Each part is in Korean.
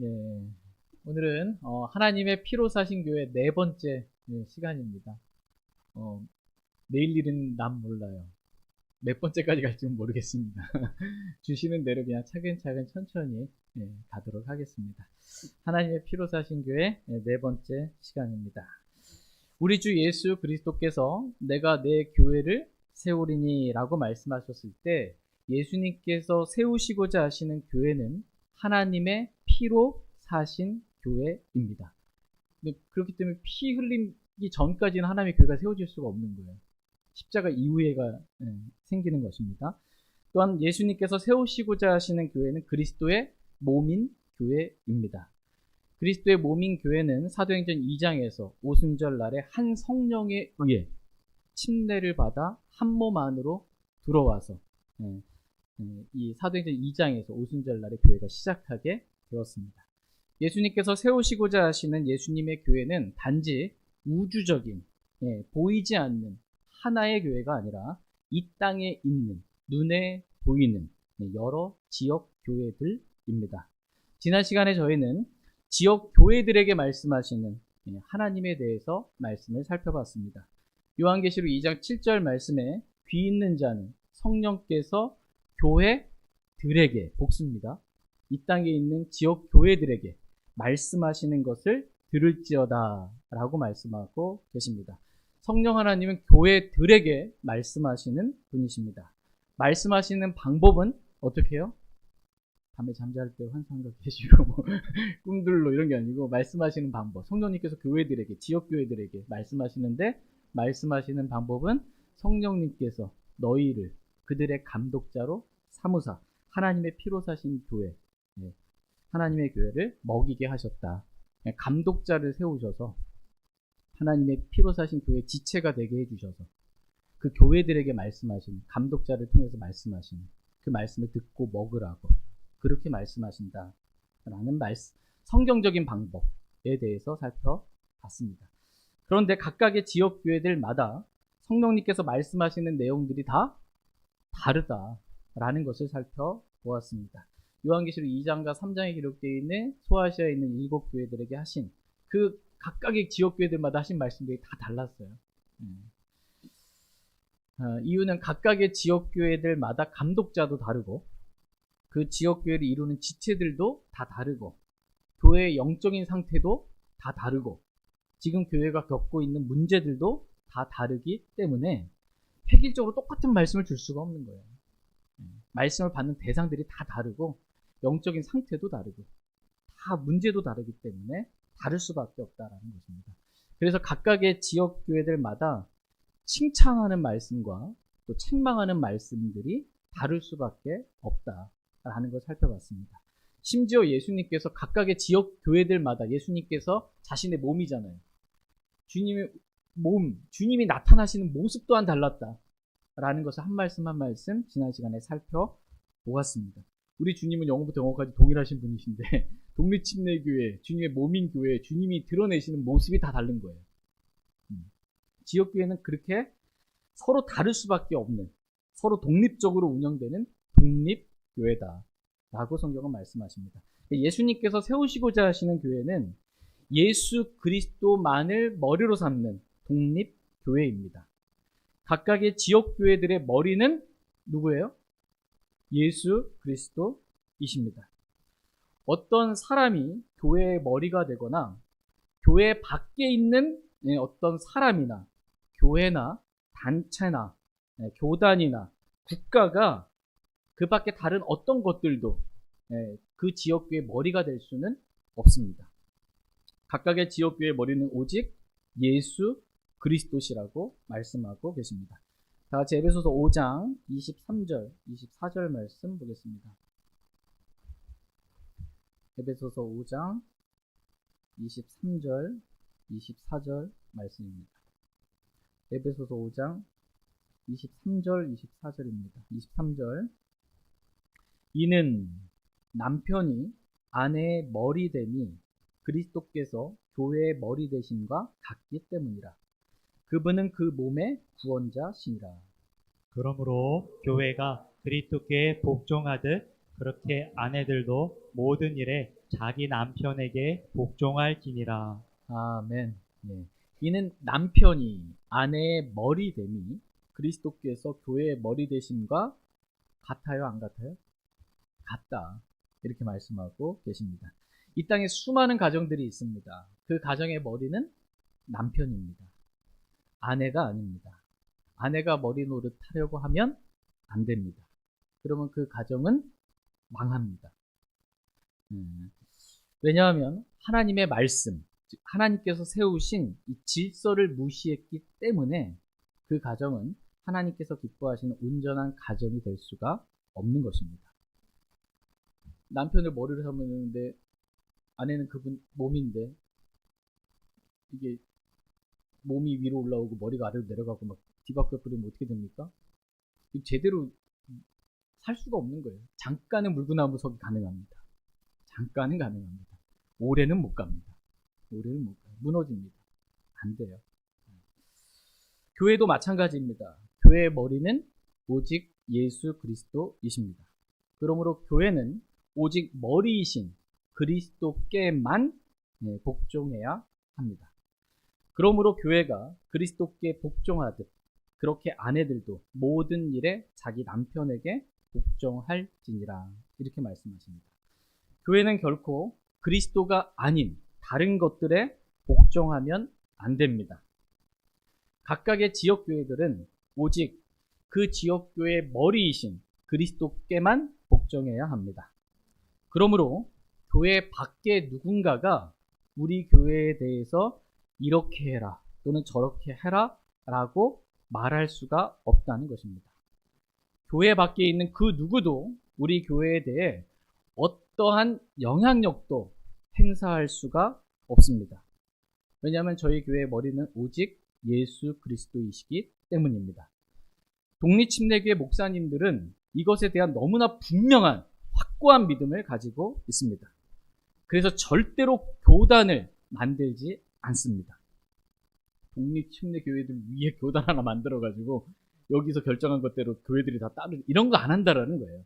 예, 오늘은 하나님의 피로 사신 교회 네 번째 시간입니다. 어, 내일 일은 난 몰라요. 몇 번째까지 갈지는 모르겠습니다. 주시는 대로 그냥 차근차근 천천히 가도록 하겠습니다. 하나님의 피로 사신 교회 네 번째 시간입니다. 우리 주 예수 그리스도께서 내가 내 교회를 세우리니 라고 말씀하셨을 때 예수님께서 세우시고자 하시는 교회는 하나님의 피로 사신 교회입니다. 그렇기 때문에 피 흘리기 전까지는 하나님의 교회가 세워질 수가 없는 거예요. 십자가 이후에가 생기는 것입니다. 또한 예수님께서 세우시고자 하시는 교회는 그리스도의 몸인 교회입니다. 그리스도의 몸인 교회는 사도행전 2장에서 오순절 날에 한 성령에 의해 침례를 받아 한 몸 안으로 들어와서 이 사도행전 2장에서 오순절 날에 교회가 시작하게 되었습니다. 예수님께서 세우시고자 하시는 예수님의 교회는 단지 우주적인 보이지 않는 하나의 교회가 아니라 이 땅에 있는 눈에 보이는 여러 지역 교회들입니다. 지난 시간에 저희는 지역 교회들에게 말씀하시는 하나님에 대해서 말씀을 살펴봤습니다. 요한계시록 2장 7절 말씀에 귀 있는 자는 성령께서 교회들에게 복수입니다. 이 땅에 있는 지역 교회들에게 말씀하시는 것을 들을지어다 라고 말씀하고 계십니다. 성령 하나님은 교회들에게 말씀하시는 분이십니다. 말씀하시는 방법은 어떻게 해요? 밤에 잠잘 때 환상도 계시고 꿈들로 이런 게 아니고 말씀하시는 방법. 성령님께서 교회들에게, 지역 교회들에게 말씀하시는데 말씀하시는 방법은 성령님께서 너희를 그들의 감독자로 삼으사 하나님의 피로 사신 교회, 하나님의 교회를 먹이게 하셨다. 감독자를 세우셔서 하나님의 피로 사신 교회 지체가 되게 해주셔서 그 교회들에게 말씀하시는, 감독자를 통해서 말씀하시는 그 말씀을 듣고 먹으라고 그렇게 말씀하신다라는 성경적인 방법에 대해서 살펴봤습니다. 그런데 각각의 지역 교회들마다 성령님께서 말씀하시는 내용들이 다 다르다라는 것을 살펴보았습니다. 요한계시록 2장과 3장에 기록되어 있는 소아시아에 있는 7교회들에게 하신 그 각각의 지역 교회들마다 하신 말씀들이 다 달랐어요. 이유는 각각의 지역 교회들마다 감독자도 다르고 그 지역 교회를 이루는 지체들도 다 다르고 교회의 영적인 상태도 다 다르고 지금 교회가 겪고 있는 문제들도 다 다르기 때문에 획일적으로 똑같은 말씀을 줄 수가 없는 거예요. 말씀을 받는 대상들이 다 다르고 영적인 상태도 다르고 다 문제도 다르기 때문에 다를 수밖에 없다라는 것입니다. 그래서 각각의 지역 교회들마다 칭찬하는 말씀과 또 책망하는 말씀들이 다를 수밖에 없다라는 것을 살펴봤습니다. 심지어 예수님께서 각각의 지역 교회들마다 예수님께서 자신의 몸이잖아요. 주님의 몸, 주님이 나타나시는 모습 또한 달랐다라는 것을 한 말씀 한 말씀 지난 시간에 살펴보았습니다. 우리 주님은 영어부터 영어까지 동일하신 분이신데 독립침례교회, 주님의 몸인 교회, 주님이 드러내시는 모습이 다 다른 거예요. 지역교회는 그렇게 서로 다를 수밖에 없는, 서로 독립적으로 운영되는 독립교회다라고 성경은 말씀하십니다. 예수님께서 세우시고자 하시는 교회는 예수 그리스도만을 머리로 삼는 독립교회입니다. 각각의 지역교회들의 머리는 누구예요? 예수 그리스도이십니다. 어떤 사람이 교회의 머리가 되거나 교회 밖에 있는 어떤 사람이나 교회나 단체나 교단이나 국가가 그 밖에 다른 어떤 것들도 그 지역교회의 머리가 될 수는 없습니다. 각각의 지역교회의 머리는 오직 예수 그리스도시라고 말씀하고 계십니다. 다 같이 에베소서 5장 23절, 24절 말씀 보겠습니다. 에베소서 5장 23절, 24절 말씀입니다. 에베소서 5장 23절, 24절입니다. 23절 이는 남편이 아내의 머리 됨이 그리스도께서 교회의 머리 되심과 같기 때문이라. 그분은 그 몸의 구원자시니라. 그러므로 교회가 그리스도께 복종하듯 그렇게 아내들도 모든 일에 자기 남편에게 복종할지니라. 아멘. 네. 이는 남편이 아내의 머리됨이 그리스도께서 교회의 머리 되심과 같아요, 안 같아요? 같다. 이렇게 말씀하고 계십니다. 이 땅에 수많은 가정들이 있습니다. 그 가정의 머리는 남편입니다. 아내가 아닙니다. 아내가 머리 노릇 하려고 하면 안 됩니다. 그러면 그 가정은 망합니다. 왜냐하면 하나님의 말씀, 즉 하나님께서 세우신 이 질서를 무시했기 때문에 그 가정은 하나님께서 기뻐하시는 온전한 가정이 될 수가 없는 것입니다. 남편을 머리를 삼는데 아내는 그분 몸인데 이게 몸이 위로 올라오고 머리가 아래로 내려가고 막 뒤바뀌어 버리면 어떻게 됩니까? 제대로 살 수가 없는 거예요. 잠깐은 물구나무석이 가능합니다. 잠깐은 가능합니다. 오래는 못 갑니다. 오래는 못 가요. 무너집니다. 안 돼요. 교회도 마찬가지입니다. 교회의 머리는 오직 예수 그리스도이십니다. 그러므로 교회는 오직 머리이신 그리스도께만 복종해야 합니다. 그러므로 교회가 그리스도께 복종하듯 그렇게 아내들도 모든 일에 자기 남편에게 복종할지니라 이렇게 말씀하십니다. 교회는 결코 그리스도가 아닌 다른 것들에 복종하면 안 됩니다. 각각의 지역교회들은 오직 그 지역교회의 머리이신 그리스도께만 복종해야 합니다. 그러므로 교회 밖에 누군가가 우리 교회에 대해서 이렇게 해라 또는 저렇게 해라 라고 말할 수가 없다는 것입니다. 교회 밖에 있는 그 누구도 우리 교회에 대해 어떠한 영향력도 행사할 수가 없습니다. 왜냐하면 저희 교회의 머리는 오직 예수 그리스도이시기 때문입니다. 독립침례교회 목사님들은 이것에 대한 너무나 분명한 확고한 믿음을 가지고 있습니다. 그래서 절대로 교단을 만들지 않습니다. 독립침례교회들 위에 교단 하나 만들어가지고 여기서 결정한 것대로 교회들이 다 따르 이런 거 안 한다라는 거예요.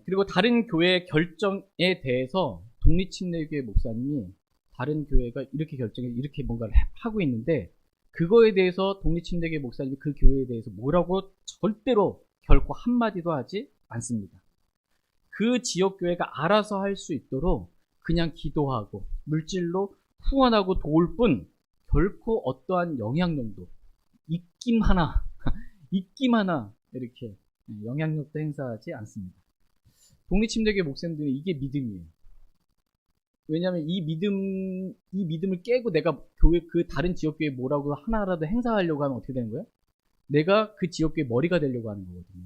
그리고 다른 교회의 결정에 대해서 독립침례교회 목사님이 다른 교회가 이렇게 결정해 이렇게 뭔가를 하고 있는데 그거에 대해서 독립침례교회 목사님이 그 교회에 대해서 뭐라고 절대로 결코 한마디도 하지 않습니다. 그 지역교회가 알아서 할 수 있도록 그냥 기도하고 물질로 후원하고 도울 뿐 결코 어떠한 영향력도 입김 하나 이렇게 영향력도 행사하지 않습니다. 독립침례교회 목사님들은 이게 믿음이에요. 왜냐하면 이 믿음을 깨고 내가 교회 그 다른 지역교회 뭐라고 하나라도 행사하려고 하면 어떻게 되는 거예요? 내가 그 지역교회 머리가 되려고 하는 거거든요.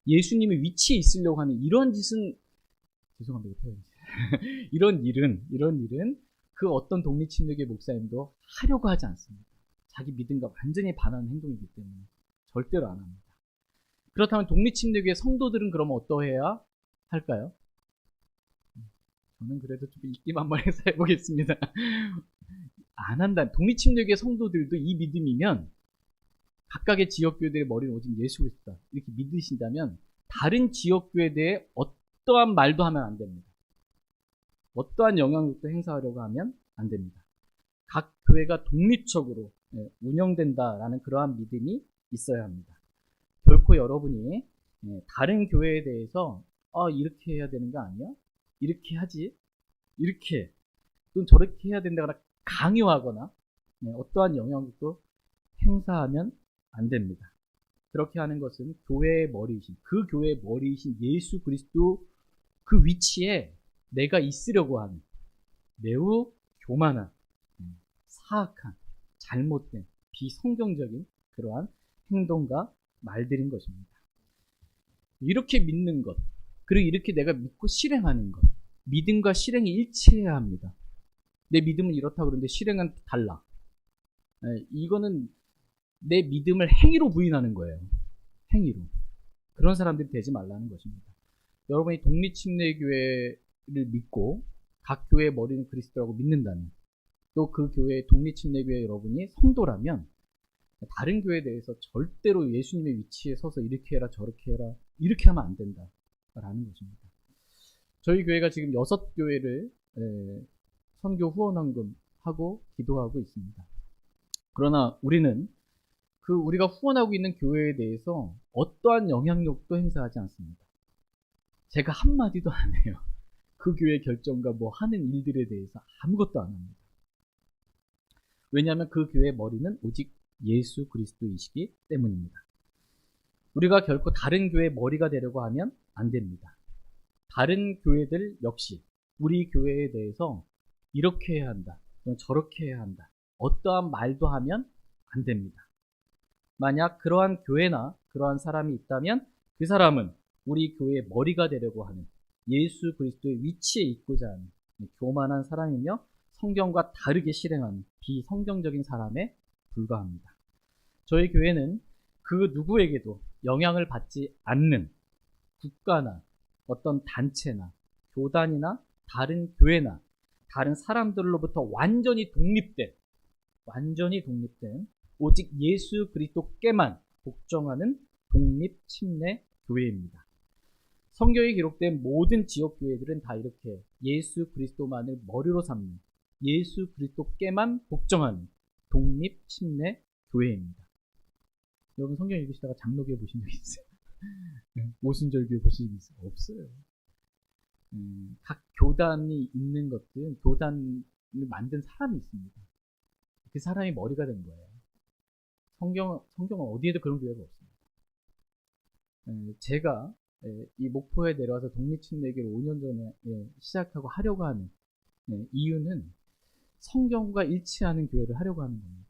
예수님의 위치에 있으려고 하는 이런 짓은 죄송합니다 표현이 이런 일은 그 어떤 독립침례교회 목사님도 하려고 하지 않습니다. 자기 믿음과 완전히 반하는 행동이기 때문에 절대로 안 합니다. 그렇다면 독립침례교회 성도들은 그러면 어떠해야 할까요? 저는 그래도 좀 입김 한번 해서 해보겠습니다. 안 한다. 독립침례교회 성도들도 이 믿음이면 각각의 지역교회들의 머리는 오직 예수 그리스도다 이렇게 믿으신다면 다른 지역교회에 대해 어떠한 말도 하면 안 됩니다. 어떠한 영향력도 행사하려고 하면 안 됩니다. 각 교회가 독립적으로 운영된다라는 그러한 믿음이 있어야 합니다. 결코 여러분이 다른 교회에 대해서 이렇게 해야 되는 거 아니야? 이렇게 하지? 이렇게 또는 저렇게 해야 된다거나 강요하거나 어떠한 영향력도 행사하면 안 됩니다. 그렇게 하는 것은 교회의 머리이신 그 교회의 머리이신 예수 그리스도 그 위치에 내가 있으려고 하는 매우 교만한 사악한 잘못된 비성경적인 그러한 행동과 말들인 것입니다. 이렇게 믿는 것 그리고 이렇게 내가 믿고 실행하는 것 믿음과 실행이 일치해야 합니다. 내 믿음은 이렇다 그러는데 실행은 달라. 이거는 내 믿음을 행위로 부인하는 거예요. 행위로. 그런 사람들이 되지 말라는 것입니다. 여러분이 독립침례교회를 믿고 각 교회의 머리는 그리스도라고 믿는다면 또 그 교회의 독립침례교회 여러분이 성도라면 다른 교회에 대해서 절대로 예수님의 위치에 서서 이렇게 해라 저렇게 해라 이렇게 하면 안 된다 것입니다. 저희 교회가 지금 6교회를 선교 후원헌금 하고 기도하고 있습니다. 그러나 우리는 우리가 후원하고 있는 교회에 대해서 어떠한 영향력도 행사하지 않습니다. 제가 한마디도 안 해요. 그 교회 결정과 뭐 하는 일들에 대해서 아무것도 안 합니다. 왜냐하면 그 교회의 머리는 오직 예수 그리스도이시기 때문입니다. 우리가 결코 다른 교회의 머리가 되려고 하면 안 됩니다. 다른 교회들 역시 우리 교회에 대해서 이렇게 해야 한다, 저렇게 해야 한다, 어떠한 말도 하면 안 됩니다. 만약 그러한 교회나 그러한 사람이 있다면 그 사람은 우리 교회의 머리가 되려고 하는 예수 그리스도의 위치에 있고자 하는 교만한 사람이며 성경과 다르게 실행하는 비성경적인 사람에 불과합니다. 저희 교회는 그 누구에게도 영향을 받지 않는 국가나 어떤 단체나 교단이나 다른 교회나 다른 사람들로부터 완전히 독립된 오직 예수 그리스도께만 복종하는 독립 침례 교회입니다. 성경에 기록된 모든 지역 교회들은 다 이렇게 예수 그리스도만을 머리로 삼는 예수 그리스도께만 복종하는 독립 침례 교회입니다. 여러분 성경 읽으시다가 장로교회 보신 적 있어요? 오순절교회 보신 적 있어요? 없어요. 각 교단이 있는 것들은 교단을 만든 사람이 있습니다. 그 사람이 머리가 된 거예요. 성경은 어디에도 그런 교회가 없습니다. 제가 이 목포에 내려와서 독립침례교를 5년 전에 시작하고 하려고 하는 이유는 성경과 일치하는 교회를 하려고 하는 겁니다.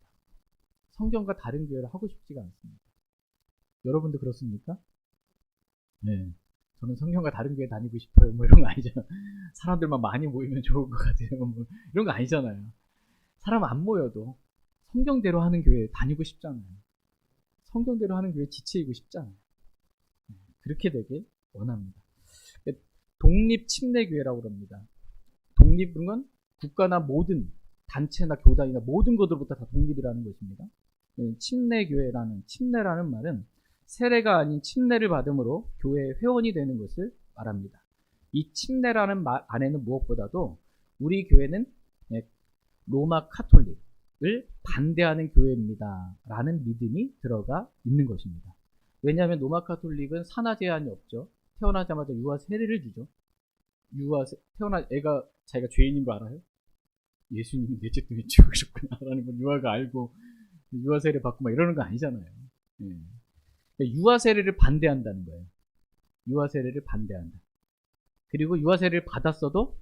성경과 다른 교회를 하고 싶지가 않습니다. 여러분도 그렇습니까? 네. 저는 성경과 다른 교회 다니고 싶어요. 뭐 이런 거 아니잖아요. 사람들만 많이 모이면 좋을 것 같아요. 뭐 이런 거 아니잖아요. 사람 안 모여도 성경대로 하는 교회 다니고 싶잖아요. 성경대로 하는 교회 지체이고 싶잖아요. 그렇게 되길 원합니다. 독립침례교회라고 합니다. 독립은 건 국가나 모든 단체나 교단이나 모든 것들부터 다 독립이라는 것입니다. 침례라는 말은 세례가 아닌 침례를 받음으로 교회의 회원이 되는 것을 말합니다. 이 침례라는 말 안에는 무엇보다도 우리 교회는 로마 카톨릭을 반대하는 교회입니다 라는 믿음이 들어가 있는 것입니다. 왜냐하면 로마 카톨릭은 산하 제한이 없죠. 태어나자마자 유아 세례를 주죠. 애가 자기가 죄인인 거 알아요? 예수님이 내 죄 때문에 죽으셨구나라는 걸 유아가 알고 유아 세례 받고 막 이러는 거 아니잖아요. 유아 세례를 반대한다는 거예요. 유아 세례를 반대한다. 그리고 유아 세례를 받았어도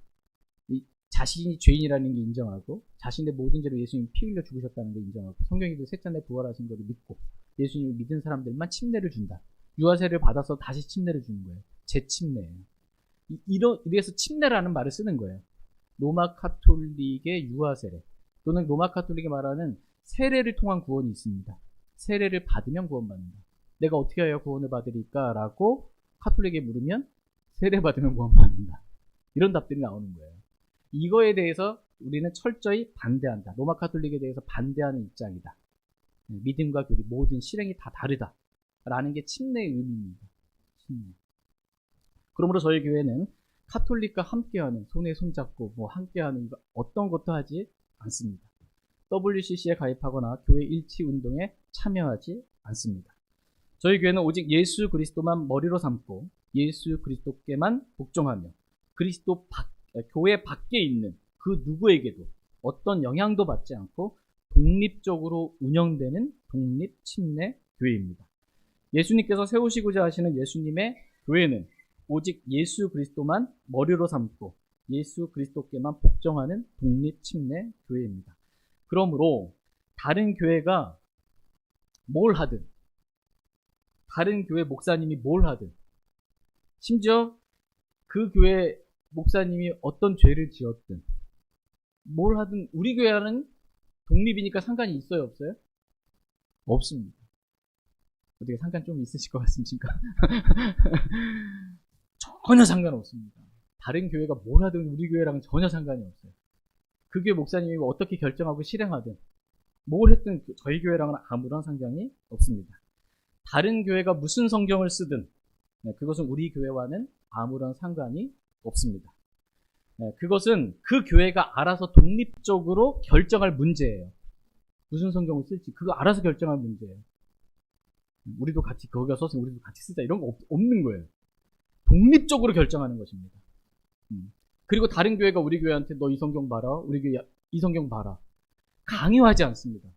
자신이 죄인이라는 게 인정하고 자신의 모든 죄로 예수님이 피 흘려 죽으셨다는 걸 인정하고 성경에도 셋째 날 부활하신 것을 믿고 예수님을 믿은 사람들만 침례를 준다. 유아 세례를 받아서 다시 침례를 주는 거예요. 재침례예요. 이래서 침례라는 말을 쓰는 거예요. 로마 카톨릭의 유아 세례 또는 로마 카톨릭이 말하는 세례를 통한 구원이 있습니다. 세례를 받으면 구원받는다. 내가 어떻게 해야 구원을 받으리까? 라고 카톨릭에 물으면 세례 받으면 구원받는다. 이런 답들이 나오는 거예요. 이거에 대해서 우리는 철저히 반대한다. 로마 카톨릭에 대해서 반대하는 입장이다. 믿음과 교리 모든 실행이 다 다르다. 라는 게 침례의 의미입니다. 침례. 그러므로 저희 교회는 카톨릭과 함께하는 손에 손잡고 함께하는 어떤 것도 하지 않습니다. WCC에 가입하거나 교회 일치 운동에 참여하지 않습니다. 저희 교회는 오직 예수 그리스도만 머리로 삼고 예수 그리스도께만 복종하며 교회 밖에 있는 그 누구에게도 어떤 영향도 받지 않고 독립적으로 운영되는 독립침례 교회입니다. 예수님께서 세우시고자 하시는 예수님의 교회는 오직 예수 그리스도만 머리로 삼고 예수 그리스도께만 복종하는 독립침례 교회입니다. 그러므로 다른 교회가 뭘 하든 다른 교회 목사님이 뭘 하든 심지어 그 교회 목사님이 어떤 죄를 지었든 뭘 하든 우리 교회와는 독립이니까 상관이 있어요, 없어요? 없습니다. 어떻게 상관 좀 있으실 것 같습니까? 전혀 상관없습니다. 다른 교회가 뭘 하든 우리 교회랑은 전혀 상관이 없어요. 그 교회 목사님이 어떻게 결정하고 실행하든 뭘 했든 저희 교회랑은 아무런 상관이 없습니다. 다른 교회가 무슨 성경을 쓰든 그것은 우리 교회와는 아무런 상관이 없습니다. 그것은 그 교회가 알아서 독립적으로 결정할 문제예요. 무슨 성경을 쓸지 그거 알아서 결정할 문제예요. 우리도 같이 거기가 써서 우리도 같이 쓰자 이런 거 없는 거예요. 독립적으로 결정하는 것입니다. 그리고 다른 교회가 우리 교회한테 너 이 성경 봐라, 우리 교회 이 성경 봐라 강요하지 않습니다.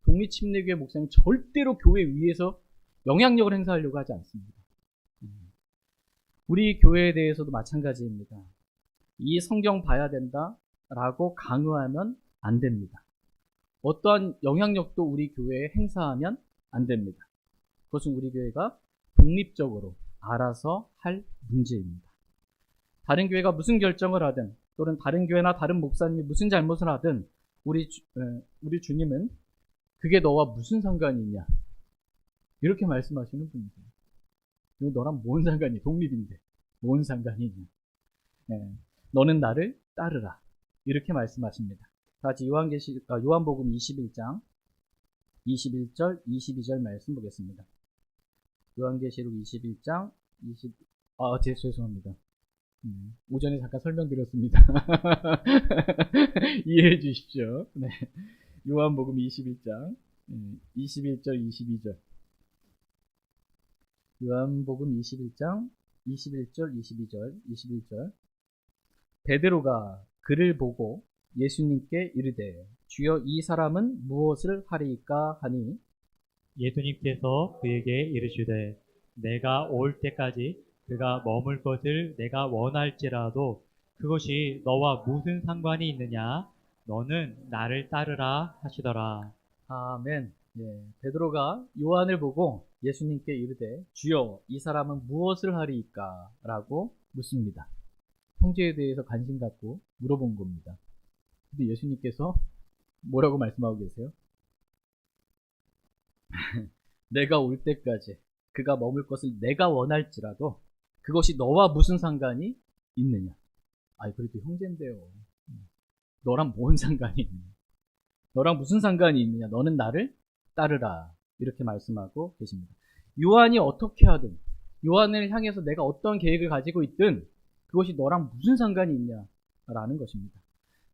독립침례교회 목사님 절대로 교회 위에서 영향력을 행사하려고 하지 않습니다. 우리 교회에 대해서도 마찬가지입니다. 이 성경 봐야 된다라고 강요하면 안 됩니다. 어떠한 영향력도 우리 교회에 행사하면 안 됩니다. 그것은 우리 교회가 독립적으로 알아서 할 문제입니다. 다른 교회가 무슨 결정을 하든 또는 다른 교회나 다른 목사님이 무슨 잘못을 하든 우리 주님은 그게 너와 무슨 상관이 있냐 이렇게 말씀하시는 분이세요. 이거 너랑 뭔 상관이 독립인데 뭔 상관이 있냐. 너는 나를 따르라 이렇게 말씀하십니다. 같이 요한복음 21장 21절 22절 말씀 보겠습니다. 요한계시록 21장 죄송합니다. 오전에 잠깐 설명드렸습니다. 이해해 주십시오. 네. 요한복음 21장 21절 22절 요한복음 21장 21절 21절 베드로가 그를 보고 예수님께 이르되 주여 이 사람은 무엇을 하리이까 하니 예수님께서 그에게 이르시되 내가 올 때까지 그가 머물 것을 내가 원할지라도 그것이 너와 무슨 상관이 있느냐 너는 나를 따르라 하시더라. 아멘. 베드로가 요한을 보고 예수님께 이르되 주여 이 사람은 무엇을 하리이까 라고 묻습니다. 형제에 대해서 관심 갖고 물어본 겁니다. 근데 예수님께서 뭐라고 말씀하고 계세요? 내가 올 때까지 그가 머물 것을 내가 원할지라도 그것이 너와 무슨 상관이 있느냐. 그래도 형제인데요. 너랑 뭔 상관이 있느냐. 너랑 무슨 상관이 있느냐. 너는 나를 따르라. 이렇게 말씀하고 계십니다. 요한이 어떻게 하든 요한을 향해서 내가 어떤 계획을 가지고 있든 그것이 너랑 무슨 상관이 있냐라는 것입니다.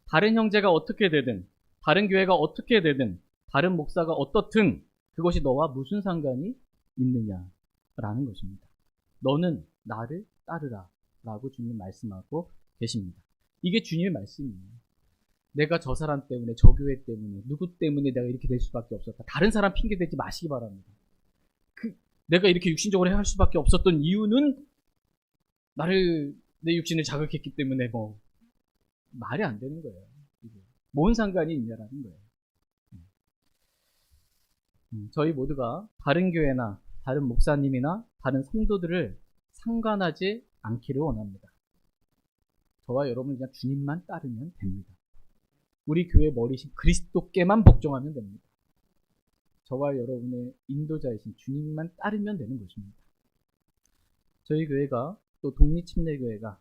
다른 형제가 어떻게 되든 다른 교회가 어떻게 되든 다른 목사가 어떻든 그것이 너와 무슨 상관이 있느냐라는 것입니다. 너는 나를 따르라 라고 주님 말씀하고 계십니다. 이게 주님의 말씀이에요. 내가 저 사람 때문에 저 교회 때문에 누구 때문에 내가 이렇게 될 수밖에 없었다. 다른 사람 핑계 대지 마시기 바랍니다. 내가 이렇게 육신적으로 할 수밖에 없었던 이유는 내 육신을 자극했기 때문에 말이 안 되는 거예요. 이게. 뭔 상관이 있냐라는 거예요. 저희 모두가 다른 교회나 다른 목사님이나 다른 성도들을 상관하지 않기를 원합니다. 저와 여러분은 그냥 주님만 따르면 됩니다. 우리 교회 머리신 그리스도께만 복종하면 됩니다. 저와 여러분의 인도자이신 주님만 따르면 되는 것입니다. 저희 교회가 또 독립침례교회가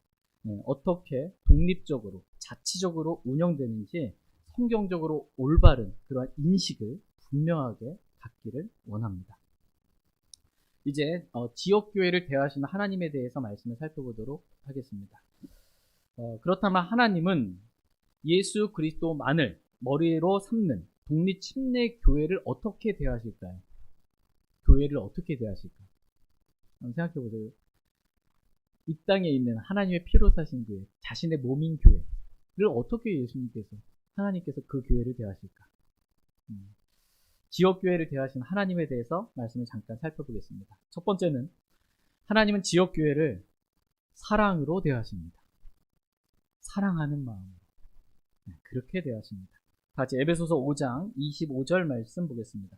어떻게 독립적으로 자치적으로 운영되는지 성경적으로 올바른 그러한 인식을 분명하게 갖기를 원합니다. 이제 지역교회를 대하시는 하나님에 대해서 말씀을 살펴보도록 하겠습니다. 그렇다면 하나님은 예수 그리스도만을 머리로 삼는 독립침례교회를 어떻게 대하실까요? 교회를 어떻게 대하실까? 한번 생각해 보세요. 이 땅에 있는 하나님의 피로 사신 교회, 자신의 몸인 교회를 어떻게 하나님께서 그 교회를 대하실까? 지역교회를 대하시는 하나님에 대해서 말씀을 잠깐 살펴보겠습니다. 첫 번째는 하나님은 지역교회를 사랑으로 대하십니다. 사랑하는 마음으로. 그렇게 대하십니다. 같이 에베소서 5장 25절 말씀 보겠습니다.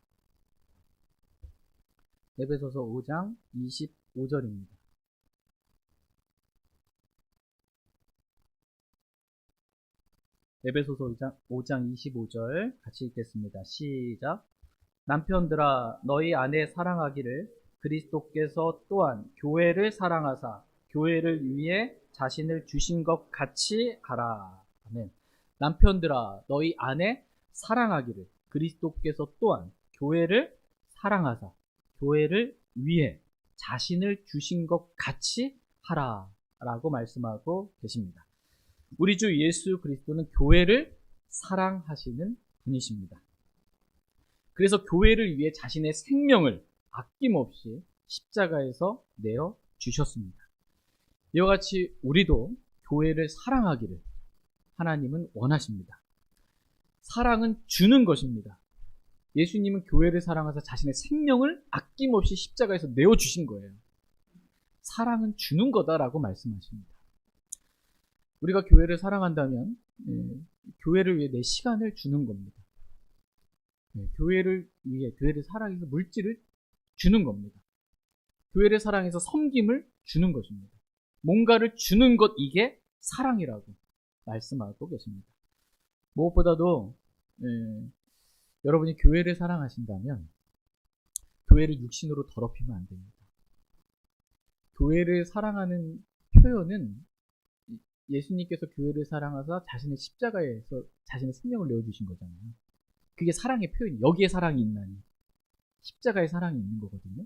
에베소서 5장 25절입니다. 에베소서 5장 25절 같이 읽겠습니다. 시작. 남편들아 너희 아내 사랑하기를 그리스도께서 또한 교회를 사랑하사 교회를 위해 자신을 주신 것 같이 하라. 아멘. 남편들아 너희 아내 사랑하기를 그리스도께서 또한 교회를 사랑하사 교회를 위해 자신을 주신 것 같이 하라라고 말씀하고 계십니다. 우리 주 예수 그리스도는 교회를 사랑하시는 분이십니다. 그래서 교회를 위해 자신의 생명을 아낌없이 십자가에서 내어 주셨습니다. 이와 같이 우리도 교회를 사랑하기를 하나님은 원하십니다. 사랑은 주는 것입니다. 예수님은 교회를 사랑하사 자신의 생명을 아낌없이 십자가에서 내어주신 거예요. 사랑은 주는 거다라고 말씀하십니다. 우리가 교회를 사랑한다면 교회를 위해 내 시간을 주는 겁니다. 교회를 위해, 교회를 사랑해서 물질을 주는 겁니다. 교회를 사랑해서 섬김을 주는 것입니다. 뭔가를 주는 것, 이게 사랑이라고 말씀하고 계십니다. 무엇보다도 여러분이 교회를 사랑하신다면 교회를 육신으로 더럽히면 안 됩니다. 교회를 사랑하는 표현은 예수님께서 교회를 사랑하사 자신의 십자가에서 자신의 생명을 내어주신 거잖아요. 그게 사랑의 표현이, 여기에 사랑이 있나니 십자가에 사랑이 있는 거거든요.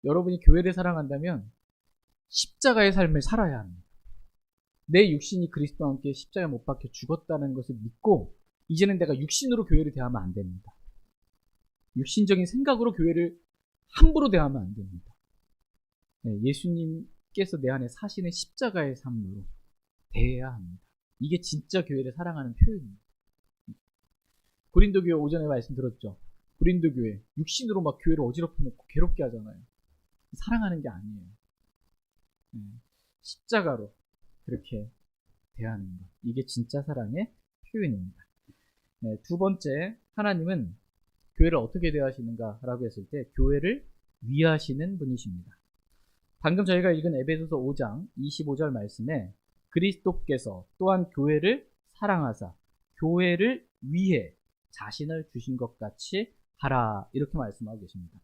여러분이 교회를 사랑한다면 십자가의 삶을 살아야 합니다. 내 육신이 그리스도와 함께 십자가에 못 박혀 죽었다는 것을 믿고 이제는 내가 육신으로 교회를 대하면 안 됩니다. 육신적인 생각으로 교회를 함부로 대하면 안 됩니다. 예수님께서 내 안에 사시는 십자가의 삶으로 대해야 합니다. 이게 진짜 교회를 사랑하는 표현입니다. 고린도 교회 오전에 말씀 들었죠. 고린도 교회 육신으로 막 교회를 어지럽혀 놓고 괴롭게 하잖아요. 사랑하는 게 아니에요. 십자가로 그렇게 대하는 것, 이게 진짜 사랑의 표현입니다. 두 번째, 하나님은 교회를 어떻게 대하시는가라고 했을 때 교회를 위하시는 분이십니다. 방금 저희가 읽은 에베소서 5장 25절 말씀에 그리스도께서 또한 교회를 사랑하사 교회를 위해 자신을 주신 것 같이 하라, 이렇게 말씀하고 계십니다.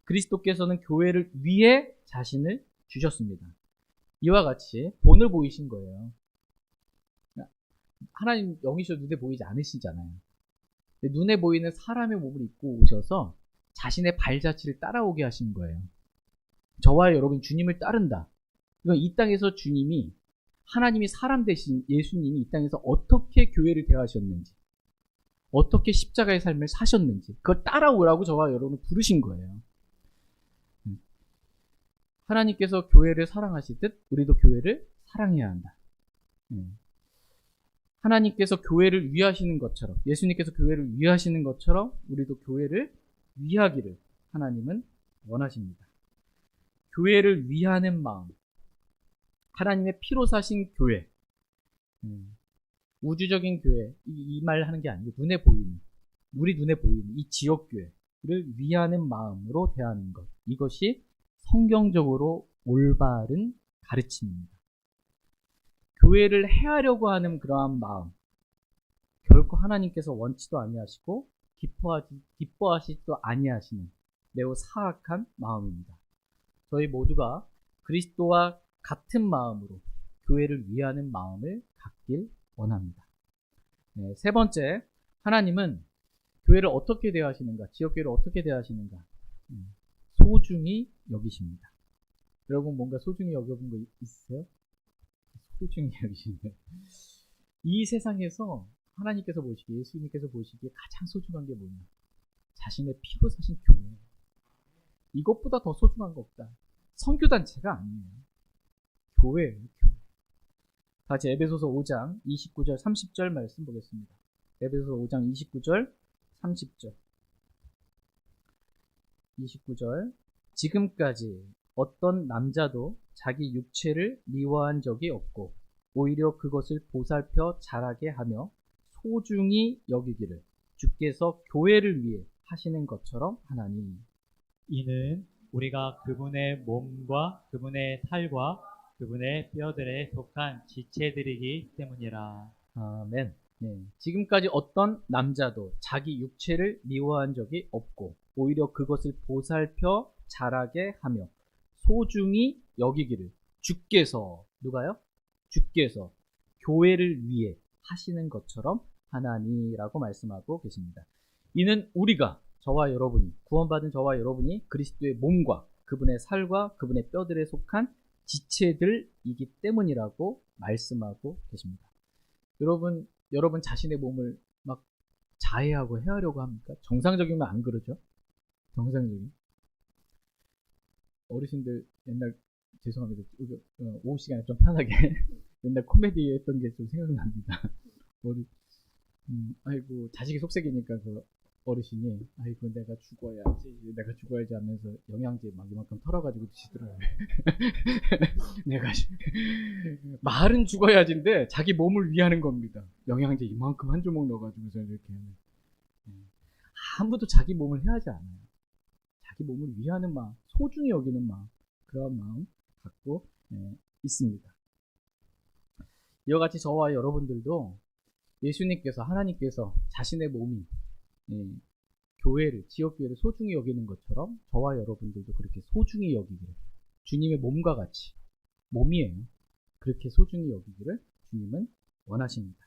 그리스도께서는 교회를 위해 자신을 주셨습니다. 이와 같이 본을 보이신 거예요. 하나님 영이셔 눈에 보이지 않으시잖아요. 눈에 보이는 사람의 몸을 입고 오셔서 자신의 발자취를 따라오게 하신 거예요. 저와 여러분 주님을 따른다. 이건 이 땅에서 주님이, 하나님이 사람 대신 예수님이 이 땅에서 어떻게 교회를 대하셨는지, 어떻게 십자가의 삶을 사셨는지 그걸 따라오라고 저와 여러분을 부르신 거예요. 하나님께서 교회를 사랑하시듯 우리도 교회를 사랑해야 한다. 하나님께서 교회를 위하시는 것처럼, 예수님께서 교회를 위하시는 것처럼 우리도 교회를 위하기를 하나님은 원하십니다. 교회를 위하는 마음, 하나님의 피로 사신 교회, 우주적인 교회, 이 말 하는 게 아니고 눈에 보이는, 우리 눈에 보이는 이 지역교회를 위하는 마음으로 대하는 것, 이것이 성경적으로 올바른 가르침입니다. 교회를 해하려고 하는 그러한 마음, 결코 하나님께서 원치도 아니하시고 기뻐하시지도 아니하시는 매우 사악한 마음입니다. 저희 모두가 그리스도와 같은 마음으로 교회를 위하는 마음을 갖길 원합니다. 세 번째, 하나님은 교회를 어떻게 대하시는가, 지역교회를 어떻게 대하시는가, 소중히 여기십니다. 여러분 뭔가 소중히 여겨본 거 있으세요? 소중히 여기시는, 이 세상에서 하나님께서 보시기에, 예수님께서 보시기에 가장 소중한 게 뭐냐? 자신의 피로 사신 교회. 이것보다 더 소중한 거 없다. 선교단체가 아니에요. 교회예요, 교회. 같이 에베소서 5장 29절 30절 말씀 보겠습니다. 에베소서 5장 29절 30절 29절 지금까지 어떤 남자도 자기 육체를 미워한 적이 없고 오히려 그것을 보살펴 자라게 하며 소중히 여기기를 주께서 교회를 위해 하시는 것처럼 하나니, 이는 우리가 그분의 몸과 그분의 살과 그분의 뼈들에 속한 지체들이기 때문이라. 아멘. 지금까지 어떤 남자도 자기 육체를 미워한 적이 없고 오히려 그것을 보살펴 자라게 하며 소중히 여기기를 주께서, 누가요? 주께서 교회를 위해 하시는 것처럼 하나니라고 말씀하고 계십니다. 이는 우리가, 저와 여러분이, 구원받은 저와 여러분이 그리스도의 몸과 그분의 살과 그분의 뼈들에 속한 지체들이기 때문이라고 말씀하고 계십니다. 여러분 자신의 몸을 막 자해하고 해하려고 합니까? 정상적이면 안 그러죠? 정상적인. 어르신들 옛날, 죄송합니다. 오후 시간에 좀 편하게 옛날 코미디 했던 게 좀 생각납니다. 아이고, 자식이 속색이니까 그 어르신이, 아이고, 내가 죽어야지 하면서 영양제 막 이만큼 털어가지고 드시더라고요. 내가, 말은 죽어야지인데 자기 몸을 위하는 겁니다. 영양제 이만큼 한 조목 넣어가지고서 이렇게. 아무도 자기 몸을 해하지 않아요. 자기 몸을 위하는 마음, 소중히 여기는 마음, 그런 마음 갖고 있습니다. 이와 같이 저와 여러분들도 예수님께서, 하나님께서 자신의 몸이 교회를, 지역교회를 소중히 여기는 것처럼 저와 여러분들도 그렇게 소중히 여기기를, 주님의 몸과 같이, 몸이에요. 그렇게 소중히 여기기를 주님은 원하십니다.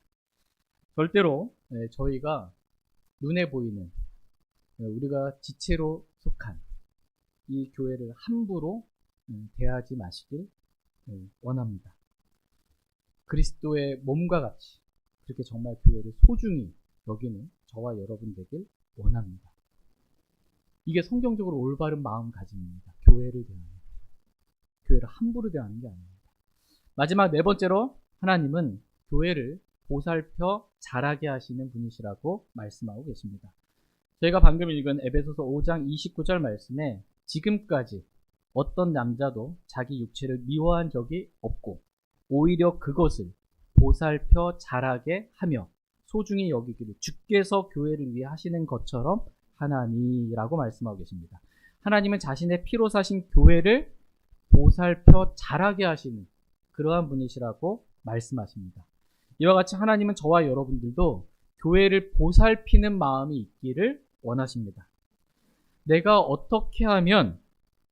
절대로 저희가 눈에 보이는, 우리가 지체로 속한 이 교회를 함부로 대하지 마시길 원합니다. 그리스도의 몸과 같이 그렇게 정말 교회를 소중히 여기는 저와 여러분 되길 원합니다. 이게 성경적으로 올바른 마음가짐입니다. 교회를 대하는, 교회를 함부로 대하는 게 아닙니다. 마지막 네 번째로, 하나님은 교회를 보살펴 자라게 하시는 분이시라고 말씀하고 계십니다. 저희가 방금 읽은 에베소서 5장 29절 말씀에 지금까지 어떤 남자도 자기 육체를 미워한 적이 없고 오히려 그것을 보살펴 자라게 하며 소중히 여기기를 주께서 교회를 위해 하시는 것처럼 하나니라고 말씀하고 계십니다. 하나님은 자신의 피로 사신 교회를 보살펴 자라게 하시는 그러한 분이시라고 말씀하십니다. 이와 같이 하나님은 저와 여러분들도 교회를 보살피는 마음이 있기를 원하십니다. 내가 어떻게 하면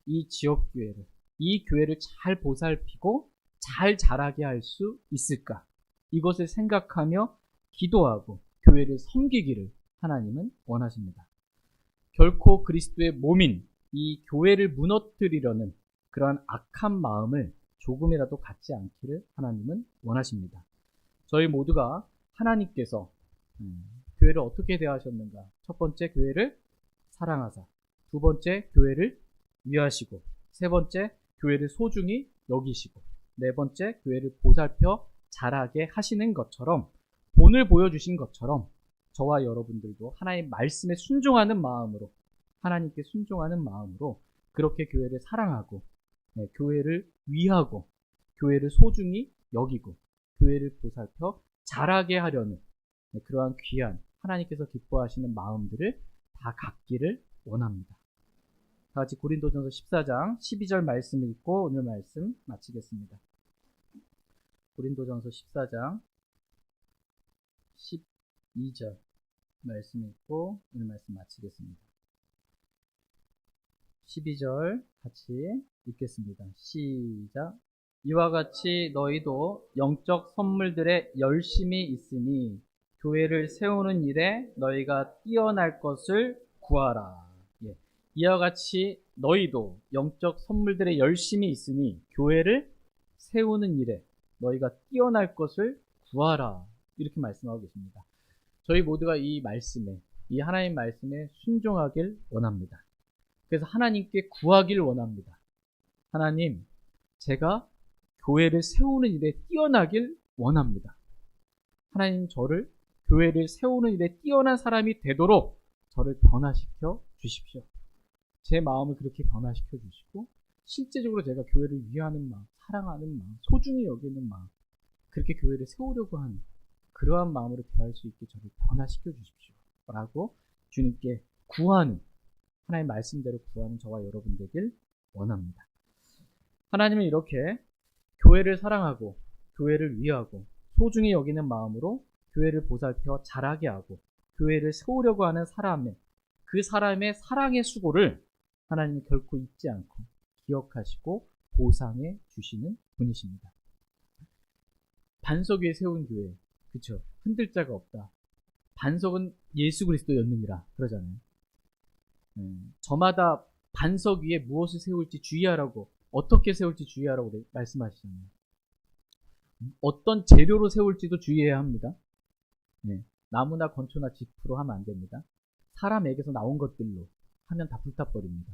이 지역교회를, 이 교회를 잘 보살피고 잘 자라게 할 수 있을까? 이것을 생각하며 기도하고 교회를 섬기기를 하나님은 원하십니다. 결코 그리스도의 몸인 이 교회를 무너뜨리려는 그러한 악한 마음을 조금이라도 갖지 않기를 하나님은 원하십니다. 저희 모두가 하나님께서 교회를 어떻게 대하셨는가? 첫 번째, 교회를 사랑하사. 두 번째, 교회를 위하시고. 세 번째, 교회를 소중히 여기시고. 네 번째, 교회를 보살펴 자라게 하시는 것처럼, 본을 보여주신 것처럼 저와 여러분들도 하나님 말씀에 순종하는 마음으로, 하나님께 순종하는 마음으로 그렇게 교회를 사랑하고, 교회를 위하고, 교회를 소중히 여기고, 교회를 보살펴 자라게 하려는 그러한 귀한 하나님께서 기뻐하시는 마음들을 다 갖기를 원합니다. 다 같이 고린도전서 14장 12절 말씀을 읽고 오늘 말씀 마치겠습니다. 고린도전서 14장 12절 말씀 읽고 오늘 말씀 마치겠습니다. 12절 같이 읽겠습니다. 시작. 이와 같이 너희도 영적 선물들에 열심히 있으니 교회를 세우는 일에 너희가 뛰어날 것을 구하라. 예. 이와 같이 너희도 영적 선물들에 열심히 있으니 교회를 세우는 일에 너희가 뛰어날 것을 구하라. 이렇게 말씀하고 계십니다. 저희 모두가 이 말씀에, 이 하나님 말씀에 순종하길 원합니다. 그래서 하나님께 구하길 원합니다. 하나님, 제가 교회를 세우는 일에 뛰어나길 원합니다. 하나님, 저를 교회를 세우는 일에 뛰어난 사람이 되도록 저를 변화시켜 주십시오. 제 마음을 그렇게 변화시켜 주시고 실제적으로 제가 교회를 위하는 마음, 사랑하는 마음, 소중히 여기는 마음, 그렇게 교회를 세우려고 하는 그러한 마음으로 대할 수 있게 저를 변화시켜 주십시오. 라고 주님께 구하는, 하나님 말씀대로 구하는 저와 여러분 되길 원합니다. 하나님은 이렇게 교회를 사랑하고 교회를 위하고 소중히 여기는 마음으로 교회를 보살펴 자라게 하고 교회를 세우려고 하는 그 사람의 사랑의 수고를 하나님은 결코 잊지 않고 기억하시고 보상해 주시는 분이십니다. 반석 위에 세운 교회, 그쵸? 흔들 자가 없다. 반석은 예수 그리스도였느니라 그러잖아요. 저마다 반석 위에 무엇을 세울지 주의하라고 어떻게 세울지 주의하라고 말씀하시잖아요. 어떤 재료로 세울지도 주의해야 합니다. 네. 나무나 건초나 지프로 하면 안 됩니다. 사람에게서 나온 것들로 하면 다 불타버립니다.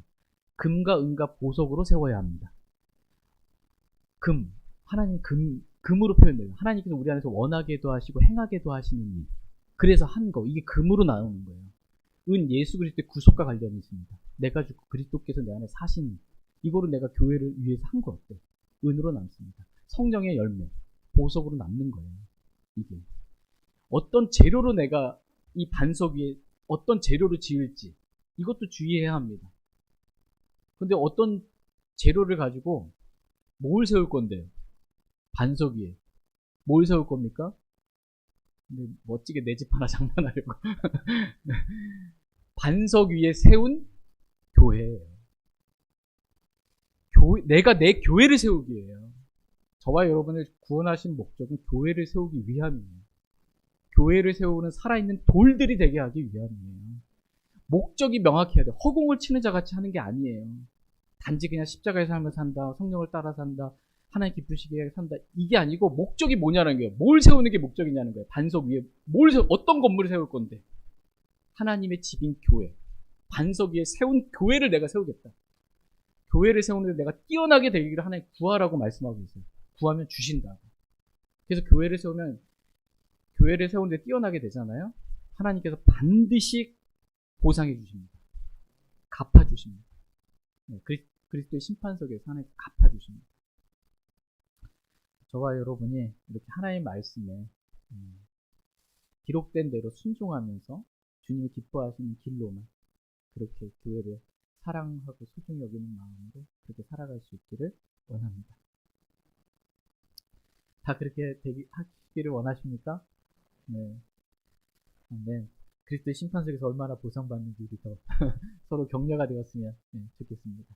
금과 은과 보석으로 세워야 합니다. 하나님 금으로 표현돼요. 하나님께서 우리 안에서 원하게도 하시고 행하게도 하시는 일. 그래서 한 거, 이게 금으로 나오는 거예요. 은 예수 그리스도의 구속과 관련이 있습니다. 내가 죽고 그리스도께서 내 안에 사시는 이거로 내가 교회를 위해서 한 거 어때? 은으로 남습니다. 성령의 열매, 보석으로 남는 거예요. 이게 어떤 재료로 내가 이 반석 위에 어떤 재료로 지을지 이것도 주의해야 합니다. 근데 어떤 재료를 가지고 뭘 세울 건데요? 반석 위에 뭘 세울 겁니까? 근데 멋지게 내 집 하나 장만하려고 반석 위에 세운 교회예요. 내가 내 교회를 세우기 위해요. 저와 여러분을 구원하신 목적은 교회를 세우기 위함이에요. 교회를 세우는 살아있는 돌들이 되게 하기 위함이에요. 목적이 명확해야 돼요. 허공을 치는 자 같이 하는 게 아니에요. 단지 그냥 십자가의 삶을 산다, 성령을 따라 산다, 하나님 기쁘시게 산다. 이게 아니고 목적이 뭐냐는 거예요. 뭘 세우는 게 목적이냐는 거예요. 반석 위에 어떤 건물을 세울 건데. 하나님의 집인 교회. 반석 위에 세운 교회를 내가 세우겠다. 교회를 세우는데 내가 뛰어나게 되기를 하나님 구하라고 말씀하고 있어요. 구하면 주신다고. 그래서 교회를 세우는데 뛰어나게 되잖아요. 하나님께서 반드시 보상해 주십니다. 갚아 주십니다. 네, 그리스도의 심판석에서 하나님 갚아 주십니다. 저와 여러분이 이렇게 하나님의 말씀에 기록된 대로 순종하면서 주님이 기뻐하시는 길로만 그렇게 교회를 사랑하고 소중히 여기는 마음으로 그렇게 살아갈 수 있기를 원합니다. 다 그렇게 하시기를 원하십니까? 네. 네. 그리스도의 심판석에서 얼마나 보상받는지 우리 더 서로 격려가 되었으면 좋겠습니다.